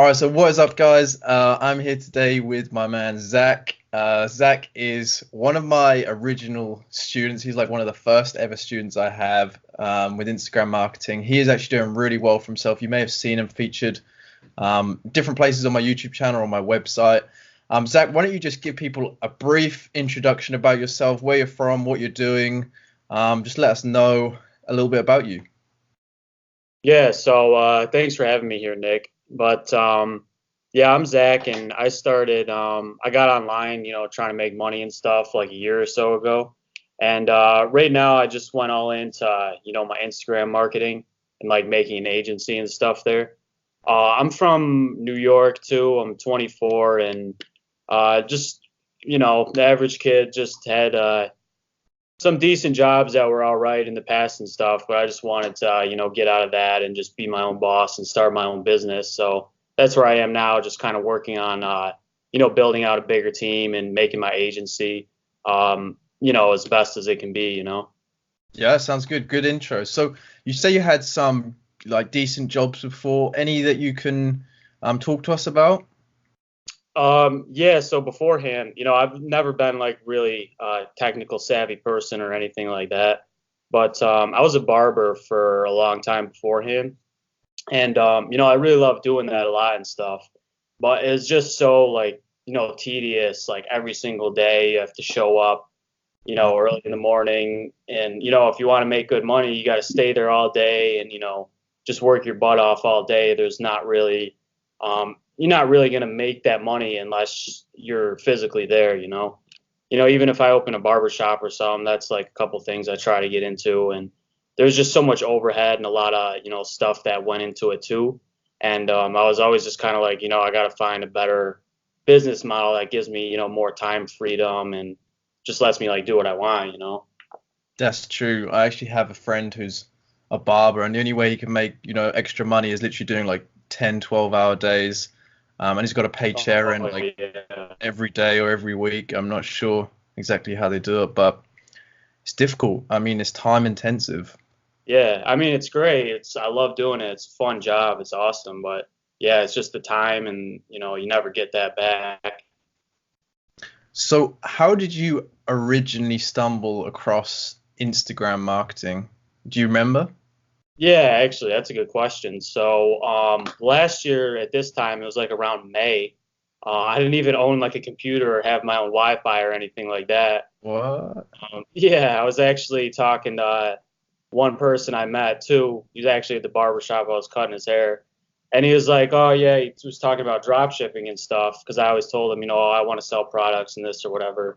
All right, so what is up, guys? I'm here today with my man Zach. Zach is one of my original students. He's like one of the first ever students I have with Instagram marketing. He is actually doing really well for himself. You may have seen him featured different places on my YouTube channel or my website. Zach, why don't you just give people a brief introduction about yourself, where you're from, what you're doing. Just let us know a little bit about you. Yeah, so thanks for having me here, Nick. But yeah, I'm Zach, and I got online, trying to make money and stuff like a year or so ago. And right now, I just went all into, my Instagram marketing and like making an agency and stuff there. I'm from New York too. I'm 24, and just, the average kid, just had some decent jobs that were all right in the past and stuff, but I just wanted to, get out of that and just be my own boss and start my own business. So that's where I am now, just kind of working on, building out a bigger team and making my agency, as best as it can be. Yeah, sounds good. Good intro. So you say you had some like decent jobs before. Any that you can talk to us about? Yeah, so beforehand, I've never been like really technical savvy person or anything like that. But I was a barber for a long time beforehand. And I really love doing that a lot and stuff. But it's just so like, tedious, like every single day you have to show up, early in the morning. And, if you want to make good money, you got to stay there all day and, just work your butt off all day. You're not really going to make that money unless you're physically there, even if I open a barber shop or something, that's like a couple things I try to get into. And there's just so much overhead and a lot of, stuff that went into it too. And I was always just kind of like, I got to find a better business model that gives me, more time freedom and just lets me like do what I want. That's true. I actually have a friend who's a barber, and the only way he can make, extra money is literally doing like 10, 12-hour days. And he's got a pay chair in Oh, like yeah. every day or every week. I'm not sure exactly how they do it, but it's difficult. I mean, it's time intensive. Yeah, I mean it's great. I love doing it. It's a fun job. It's awesome, but yeah, it's just the time and you never get that back. So, how did you originally stumble across Instagram marketing? Do you remember? Yeah, actually, that's a good question. So, last year at this time, it was like around May. I didn't even own like a computer or have my own Wi-Fi or anything like that. What? Yeah, I was actually talking to one person I met too. He was actually at the barber shop. I was cutting his hair, and he was like, "Oh yeah," he was talking about drop shipping and stuff. Because I always told him, "Oh, I want to sell products and this or whatever."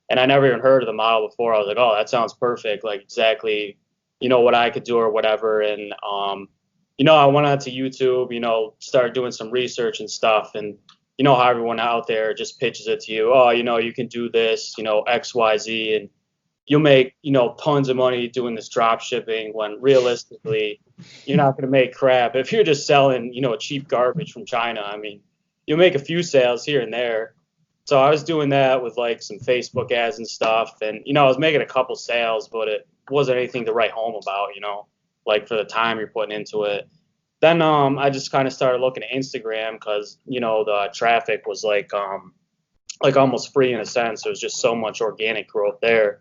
And I never even heard of the model before. I was like, "Oh, that sounds perfect. Like exactly, what I could do or whatever." And I went onto YouTube. Started doing some research and stuff, and how everyone out there just pitches it to you. Oh, you can do this, X, Y, Z, and you'll make tons of money doing this drop shipping when realistically you're not going to make crap if you're just selling cheap garbage from China. I mean, you'll make a few sales here and there. So I was doing that with like some Facebook ads and stuff, and I was making a couple sales, but it wasn't anything to write home about, like for the time you're putting into it. Then I just kind of started looking at Instagram because the traffic was like almost free in a sense. There was just so much organic growth there.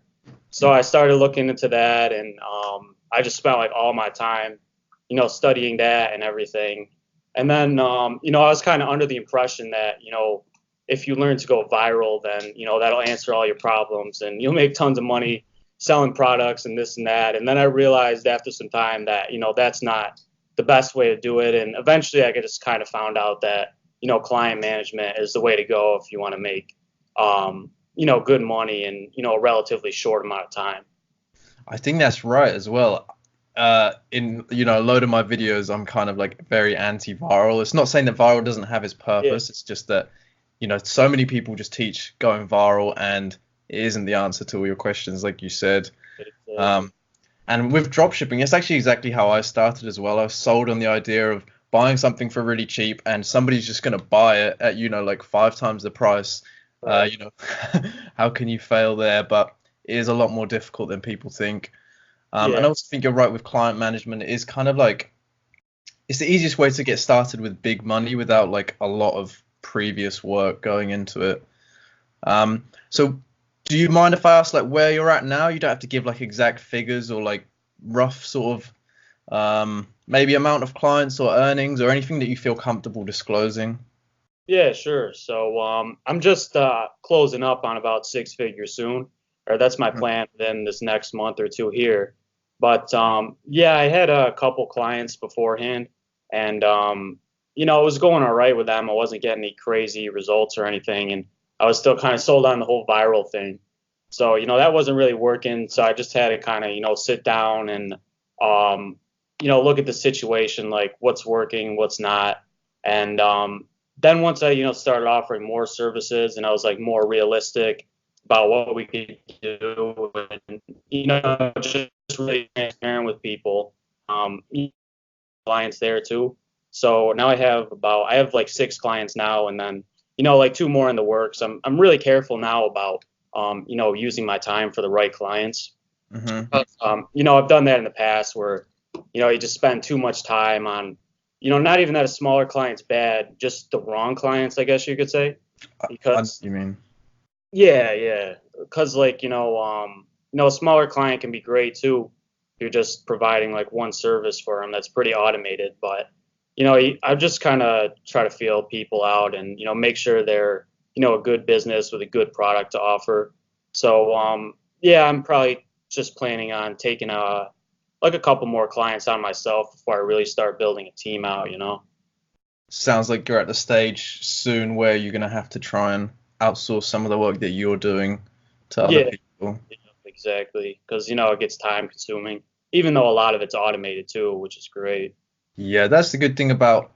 So I started looking into that, and I just spent like all my time, studying that and everything. And then, I was kind of under the impression that, if you learn to go viral, then, that'll answer all your problems and you'll make tons of money selling products and this and that. And then I realized after some time that, that's not the best way to do it. And eventually I just kind of found out that, client management is the way to go if you want to make, good money in, a relatively short amount of time. I think that's right as well. In a load of my videos, I'm kind of like very anti-viral. It's not saying that viral doesn't have its Yeah. purpose. It's just that so many people just teach going viral, and it isn't the answer to all your questions, like you said. Exactly. Um, and with dropshipping, it's actually exactly how I started as well. I was sold on the idea of buying something for really cheap, and somebody's just gonna buy it at like 5 times the price. Right. You know, how can you fail there? But it is a lot more difficult than people think. And Yeah. I also think you're right with client management. It is kind of like it's the easiest way to get started with big money without like a lot of previous work going into it. So do you mind if I ask like where you're at now? You don't have to give like exact figures or like rough sort of maybe amount of clients or earnings or anything that you feel comfortable disclosing. Yeah, sure. So I'm just closing up on about six figures soon, or that's my Mhm. plan within this next month or two here. But yeah, I had a couple clients beforehand, and it was going all right with them. I wasn't getting any crazy results or anything, and I was still kind of sold on the whole viral thing. So that wasn't really working. So I just had to kind of sit down and um, look at the situation, like what's working, what's not, and then once I, started offering more services and I was like more realistic about what we could do and, just really transparent with people, clients there too. So now I have like six clients now and then, like two more in the works. I'm really careful now about, using my time for the right clients. Hmm. I've done that in the past where, you just spend too much time on, not even that a smaller client's bad, just the wrong clients, I guess you could say. I know what Because you mean. yeah, yeah, because like a smaller client can be great too. You're just providing like one service for them that's pretty automated, but I just kind of try to feel people out and make sure they're a good business with a good product to offer. So yeah, I'm probably just planning on taking a couple more clients on myself before I really start building a team out. Sounds like you're at the stage soon where you're gonna have to try and outsource some of the work that you're doing to other Yeah, people. yeah, exactly. Because it gets time consuming, even though a lot of it's automated too, which is great. Yeah, that's the good thing about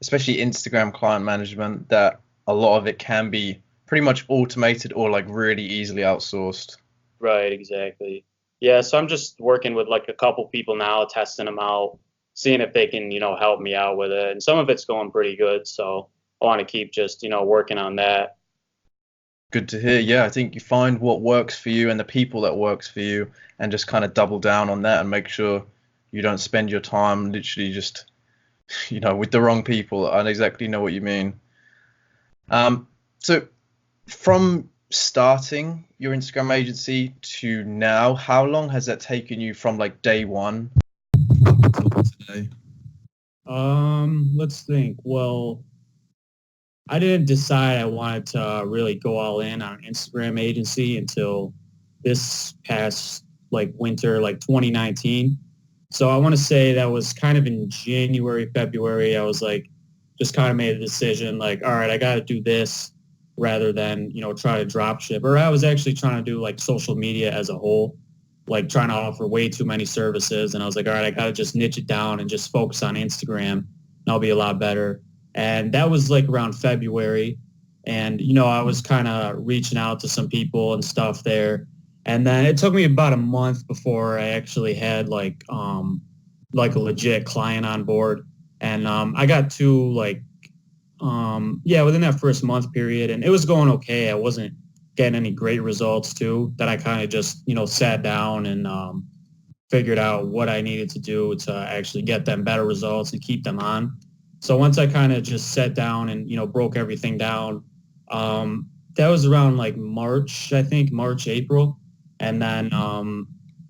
especially Instagram client management, that a lot of it can be pretty much automated or like really easily outsourced. Right, exactly. Yeah, so I'm just working with like a couple people now, testing them out, seeing if they can, help me out with it. And some of it's going pretty good, so I want to keep just, working on that. Good to hear. Yeah, I think you find what works for you and the people that works for you and just kind of double down on that and make sure you don't spend your time literally just, with the wrong people. I exactly know what you mean. So from starting your Instagram agency to now, how long has that taken you from like day one until today? Let's think. Well, I didn't decide I wanted to really go all in on an Instagram agency until this past like winter, like 2019. So I want to say that was kind of in January, February. I was like, just kind of made a decision like, all right, I got to do this rather than, try to drop ship. Or I was actually trying to do like social media as a whole, like trying to offer way too many services. And I was like, all right, I got to just niche it down and just focus on Instagram and I'll be a lot better. And that was like around February. And, I was kind of reaching out to some people and stuff there. And then it took me about a month before I actually had like a legit client on board. And I got two yeah, within that first month period, and it was going okay. I wasn't getting any great results too. That I kind of just sat down and figured out what I needed to do to actually get them better results and keep them on. So once I kind of just sat down and broke everything down, that was around like March, I think March, April, and then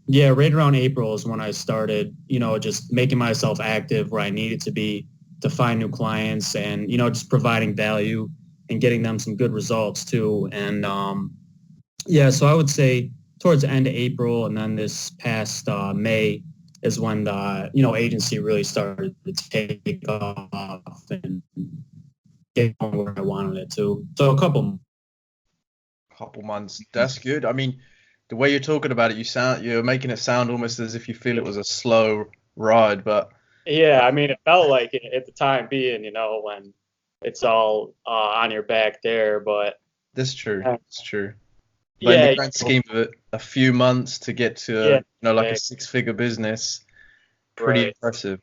yeah, right around April is when I started just making myself active where I needed to be to find new clients and just providing value and getting them some good results too. And yeah, so I would say towards the end of April and then this past May is when the agency really started to take off and get where I wanted it to. So a couple. Couple months. That's good. I mean, the way you're talking about it, you're making it sound almost as if you feel it was a slow ride, but Yeah, I mean, it felt like it at the time being, when it's all on your back there. But that's true. uh, It's true. But in the yeah, grand scheme of it, a few months to get to, yeah, like a exactly, six-figure business, pretty right. impressive.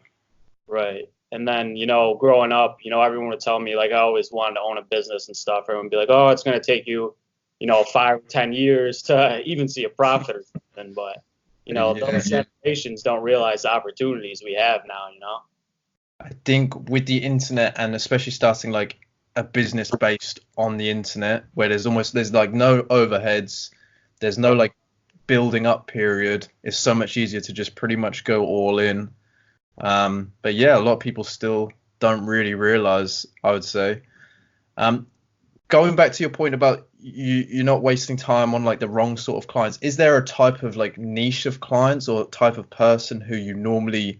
Right. And then, growing up, everyone would tell me like I always wanted to own a business and stuff. Everyone would be like, oh, it's going to take you, 5 or 10 years to even see a profit or something. But, Yeah. those generations don't realize the opportunities we have now. I think with the internet and especially starting like a business based on the internet where there's like no overheads, there's no like building up period, it's so much easier to just pretty much go all in. But yeah, a lot of people still don't really realize, I would say. Um, Going back to your point about you're not wasting time on like the wrong sort of clients, is there a type of like niche of clients or type of person who you normally,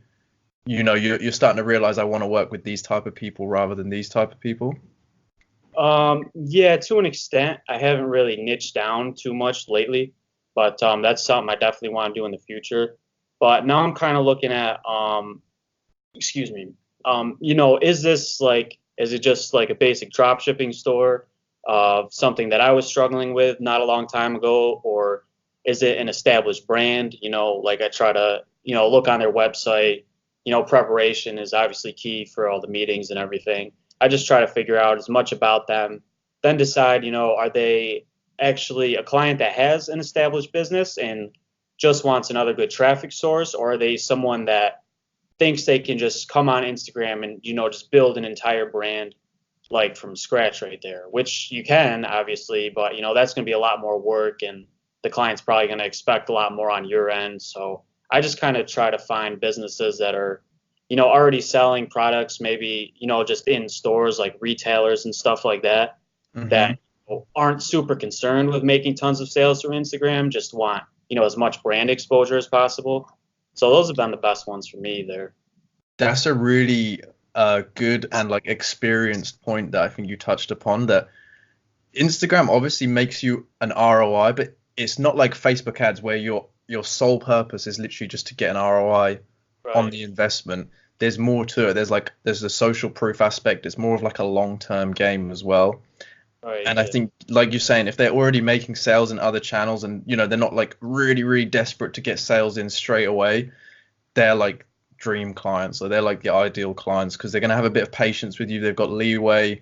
you're starting to realize I want to work with these type of people rather than these type of people? Yeah, to an extent. I haven't really niched down too much lately, but that's something I definitely want to do in the future. But now I'm kind of looking at, excuse me, is this like, is it just like a basic drop shipping store of something that I was struggling with not a long time ago, or is it an established brand? Like I try to, look on their website. Preparation is obviously key for all the meetings and everything. I just try to figure out as much about them, then decide, are they actually a client that has an established business and just wants another good traffic source, or are they someone that thinks they can just come on Instagram and, just build an entire brand like from scratch right there, which you can obviously, but, that's going to be a lot more work and the client's probably going to expect a lot more on your end. So I just kind of try to find businesses that are, already selling products, maybe, just in stores like retailers and stuff like that, Hmm. that aren't super concerned with making tons of sales through Instagram, just want, as much brand exposure as possible. So those have been the best ones for me there. That's a really good and like experienced point that I think you touched upon. That Instagram obviously makes you an ROI, but it's not like Facebook ads where your sole purpose is literally just to get an ROI on Right. the investment. There's more to it. There's the social proof aspect. It's more of like a long-term game as well. Right. And I Yeah. think, like you're saying, if they're already making sales in other channels and they're not like really, really desperate to get sales in straight away, they're like dream clients or they're like the ideal clients because they're going to have a bit of patience with you. They've got leeway.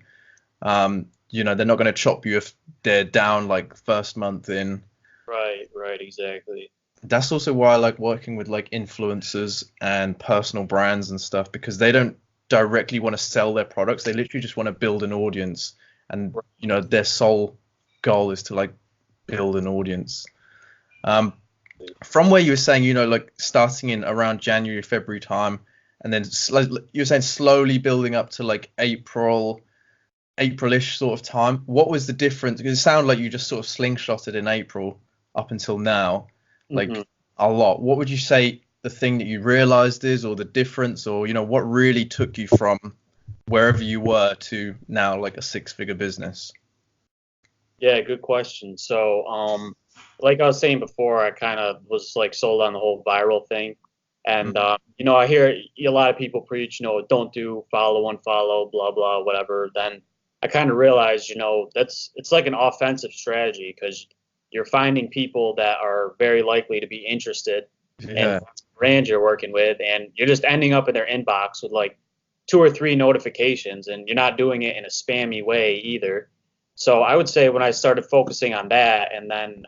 They're not going to chop you if they're down like first month in. Right. Right. Exactly. That's also why I like working with like influencers and personal brands and stuff because they don't directly want to sell their products. They literally just want to build an audience, and their sole goal is to like build an audience. Um, from where you were saying, like starting in around January, February time, and then you were saying slowly building up to like Aprilish sort of time. What was the difference? Because it sounded like you just sort of slingshotted in April up until now, Hmm. like a lot. What would you say the thing that you realized is, or the difference, or what really took you from wherever you were to now like a six-figure business? Yeah. Good question. So, like I was saying before, I kind of was like sold on the whole viral thing. And, Mhm. I hear a lot of people preach, don't do follow, unfollow, blah, blah, whatever. Then I kind of realized, it's like an offensive strategy because you're finding people that are very likely to be interested in Yeah. the brand you're working with. And you're just ending up in their inbox with like two or three notifications and you're not doing it in a spammy way either. So I would say when I started focusing on that and then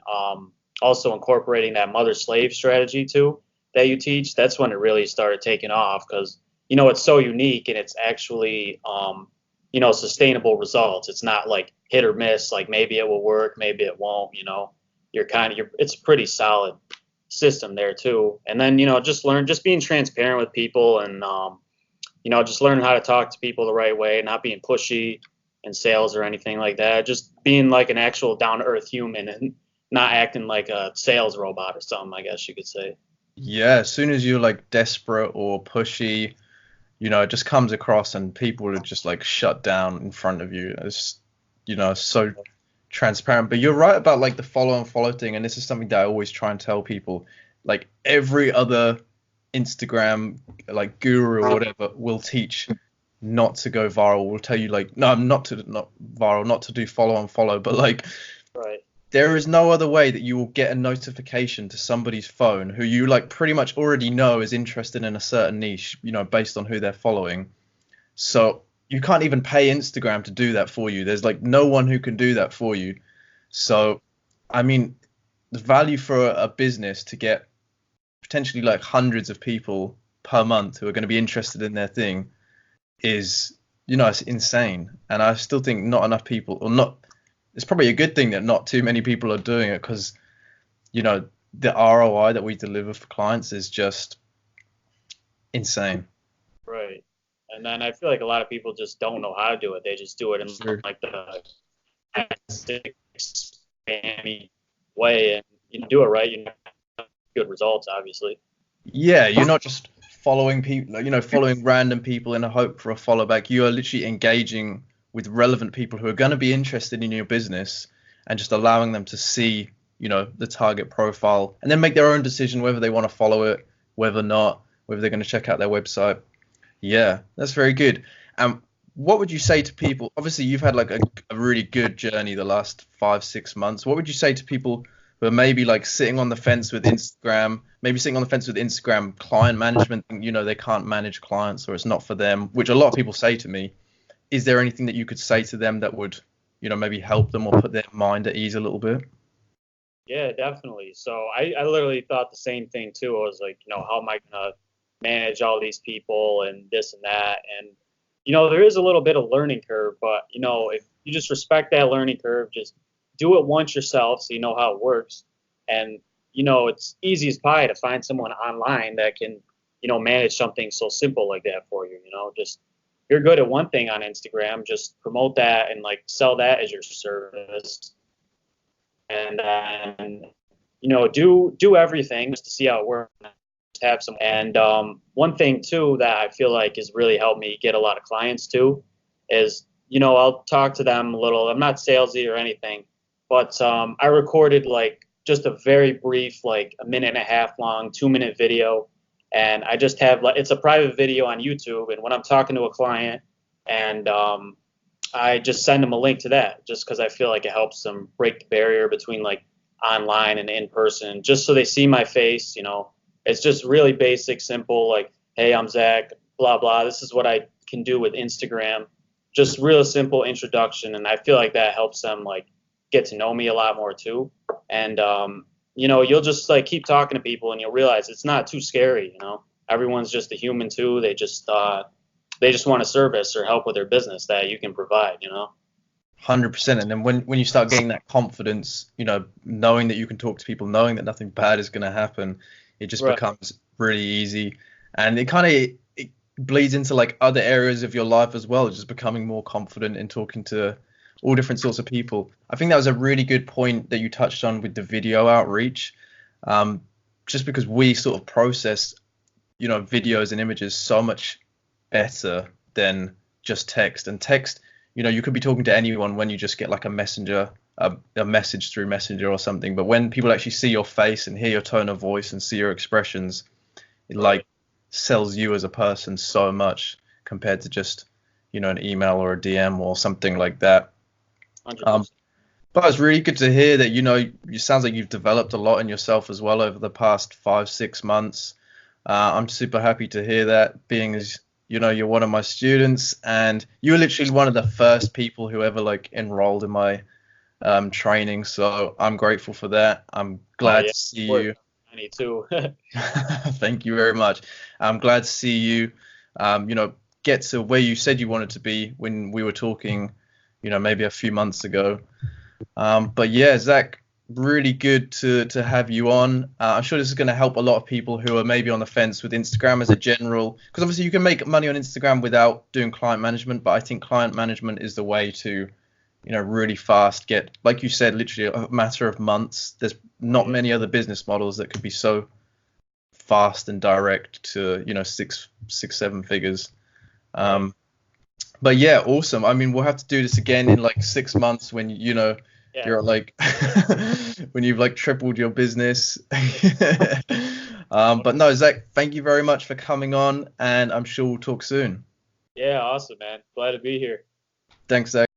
also incorporating that mother slave strategy too that you teach, that's when it really started taking off because it's so unique and it's actually sustainable results. It's not like hit or miss, like maybe it will work, maybe it won't. It's a pretty solid system there too. And then just being transparent with people and just learning how to talk to people the right way, not being pushy in sales or anything like that. Just being like an actual down to earth human and not acting like a sales robot or something, I guess you could say. Yeah, as soon as you're like desperate or pushy, it just comes across and people are just like shut down in front of you. It's, so transparent. But you're right about like the follow and follow thing, and this is something that I always try and tell people. Like every other Instagram like guru or whatever will teach not to go viral. Will tell you like no, not viral, not to do follow and follow, but like Right. there is no other way that you will get a notification to somebody's phone who you like pretty much already know is interested in a certain niche, based on who they're following. So you can't even pay Instagram to do that for you. There's like no one who can do that for you. So, I mean, the value for a business to get potentially like hundreds of people per month who are going to be interested in their thing, is, it's insane. And I still think not enough people, or not, it's probably a good thing that not too many people are doing it, because, the ROI that we deliver for clients is just insane. Right. And then I feel like a lot of people just don't know how to do it. They just do it in Sure. like the spammy way, and you do it right, you have good results, obviously. Yeah, you're not just following people, following random people in a hope for a follow back. You are literally engaging with relevant people who are going to be interested in your business, and just allowing them to see, the target profile, and then make their own decision whether they want to follow it, whether not, whether they're going to check out their website. Yeah, that's very good. What would you say to people? Obviously, you've had like a really good journey the last 5-6 months. What would you say to people who are maybe like sitting on the fence with Instagram, client management, and they can't manage clients, or it's not for them, which a lot of people say to me. Is there anything that you could say to them that would, maybe help them or put their mind at ease a little bit? Yeah, definitely. So I literally thought the same thing too. I was like, how am I gonna manage all these people and this and that? And there is a little bit of learning curve, but if you just respect that learning curve, just do it once yourself so you know how it works. And it's easy as pie to find someone online that can, manage something so simple like that for you. Just you're good at one thing on Instagram, just promote that and like sell that as your service. And then do everything just to see how it works. Have some. And one thing too that I feel like has really helped me get a lot of clients too is I'll talk to them a little. I'm not salesy or anything, but I recorded like just a very brief, like a minute and a half long, 2-minute video, and I just have like, it's a private video on YouTube, and when I'm talking to a client, and I just send them a link to that, just because I feel like it helps them break the barrier between like online and in person, just so they see my face. It's just really basic, simple, like, hey, I'm Zach, blah, blah. This is what I can do with Instagram. Just real simple introduction. And I feel like that helps them like get to know me a lot more too. And, you'll just like keep talking to people and you'll realize it's not too scary. Everyone's just a human too. They just want a service or help with their business that you can provide, 100%. And then when you start getting that confidence, knowing that you can talk to people, knowing that nothing bad is going to happen, it just Right. becomes really easy. And it bleeds into like other areas of your life as well, just becoming more confident in talking to all different sorts of people. I think that was a really good point that you touched on with the video outreach. Just because we sort of process, videos and images so much better than just text. And text, you could be talking to anyone when you just get like a message through Messenger or something. But when people actually see your face and hear your tone of voice and see your expressions, it like sells you as a person so much compared to just, an email or a DM or something like that. 100%. But it's really good to hear that, it sounds like you've developed a lot in yourself as well over the past 5-6 months. I'm super happy to hear that, being as, you're one of my students, and you were literally one of the first people who ever like enrolled in my training. So I'm grateful for that. I'm glad to see you. I need to. Thank you very much. I'm glad to see you, get to where you said you wanted to be when we were talking, maybe a few months ago. But yeah, Zach, really good to have you on. I'm sure this is going to help a lot of people who are maybe on the fence with Instagram as a general, because obviously you can make money on Instagram without doing client management, but I think client management is the way to, really fast get, like you said, literally a matter of months. There's not many other business models that could be so fast and direct to, 6-7 figures. But yeah, awesome. I mean, we'll have to do this again in like 6 months when, you're like, when you've like tripled your business. But no, Zach, thank you very much for coming on, and I'm sure we'll talk soon. Yeah, awesome, man. Glad to be here. Thanks, Zach.